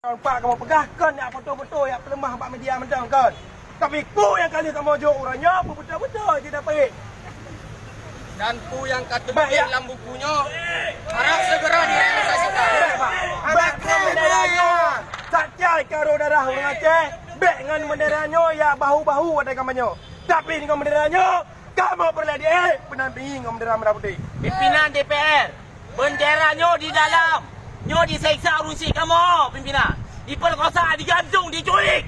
Pak kamu pegah kan yang betul-betul yang pelemah pak media mendang kan. Tapi ku yang kali kamu jauh orangnya betul-betul dia dapat. Dan ku yang kata dalam bukunya harap segera direalisasikan. Bek benderanya. Tak cai karo darah orang Aceh. Bek dengan benderanya ya bahu-bahu ada kamarnya. Tapi dengan benderanya kamu perlu dia penampingi dengan bendera merah putih. Pimpinan DPR, benderanya di dalam. Nyo diseksa rusi kamu, pimpinan. Diperkosa, digantung, diculik.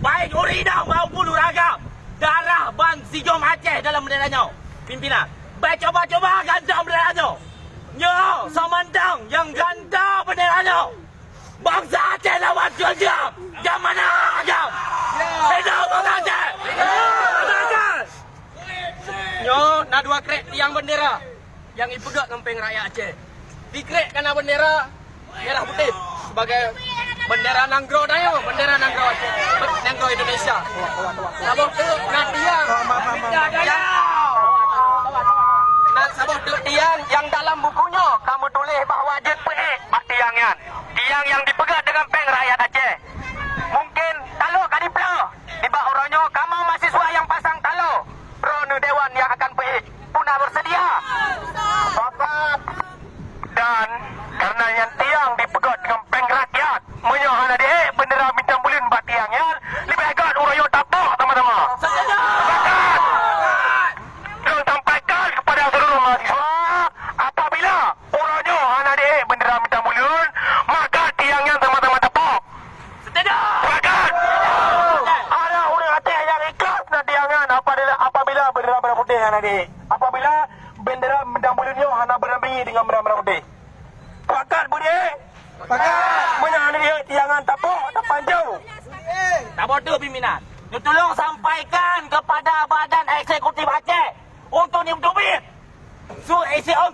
Baik urinang maupun uragam. Darah ban Sigom Aceh dalam benderanya. Pimpinan, baik coba-coba ganda benderanya. Nyo, Samandang yang ganda benderanya. Bangsa Aceh lawan jajam. Jam mana agam? Hidup Bangsa Aceh! Bangsa Aceh! Nyo, nak dua krek tiang bendera yang ipegat ngempeng rakyat Aceh. Dikrek kena bendera merah putih sebagai bendera Nanggro Dayo, bendera Nanggro Aceh, Nanggro Indonesia. Sabuk tu nak tiang, nak sabuk tu tiang yang dalam bukunya kamu tulis bahawa dia peik mak tiangnya. Tiang yang dipegat dengan peng rakyat Aceh. Mungkin talo kadipla di bawah orangnya kamu mahasiswa yang pasang talo. Ronu dewan yang akan peik punah bersedia. Bapak dan karena yang tiang dipegat dengan peng rakyat menyohana dia bendera bintang bulin bat tiangnya lebih agak urayo tapok teman-teman. Sepakat. Dan sampaikan kepada seluruh mahasiswa apabila urayo hana dia bendera bintang bulin maka tiangnya teman-teman tapok. Sepakat. Ada orang Aceh yang ikhlas nak tiangnya apabila bendera merah putih hana dia. Apabila bendera bintang bulinnya hana berdampingi dengan bendera merah putih. Pakat Budi. Pakat. Menyana dia tiangan tapuk tak panjau. Tak bodoh pimpinan. Dia tolong sampaikan kepada Badan Eksekutif Aceh untuk diubit.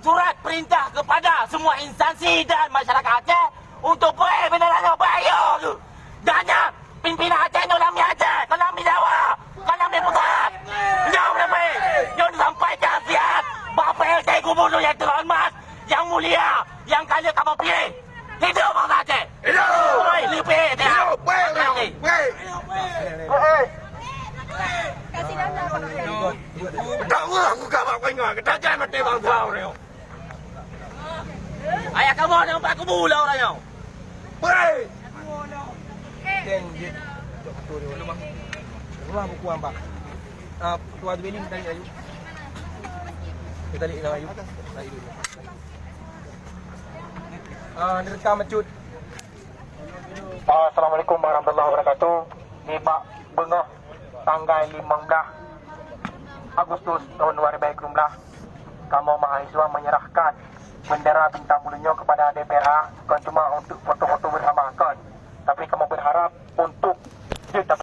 Surat perintah kepada semua instansi dan masyarakat Aceh untuk pergi benderanya bayar. Danya pimpinan Aceh nolami Aceh, nolami Jawa, nolami pusat. Jauh lebih. Yang disampaikan sihat Bapak LT Gubernur yang terhormat, yang mulia, yang kalian kamu pilih. Hidup Bangsa Aceh. Hidup. Lebih dia. Kasih data Pak. Tahu aku kabar pengen kita jangan mati bangsa orang. Ayah kamu nampak aku mula orangnya. Baik. Dan dia rumah buku ambak. Tuan tu ini tadi ayu. Kita lihat ayu. Ayu. Direkam mecut. Assalamualaikum warahmatullahi wabarakatuh. Ni Pak Bengah tanggal 15 Agustus tahun 2020. Kamu mahasiswa menyerahkan bendera bintang bulinnya kepada DPR bukan cuma untuk foto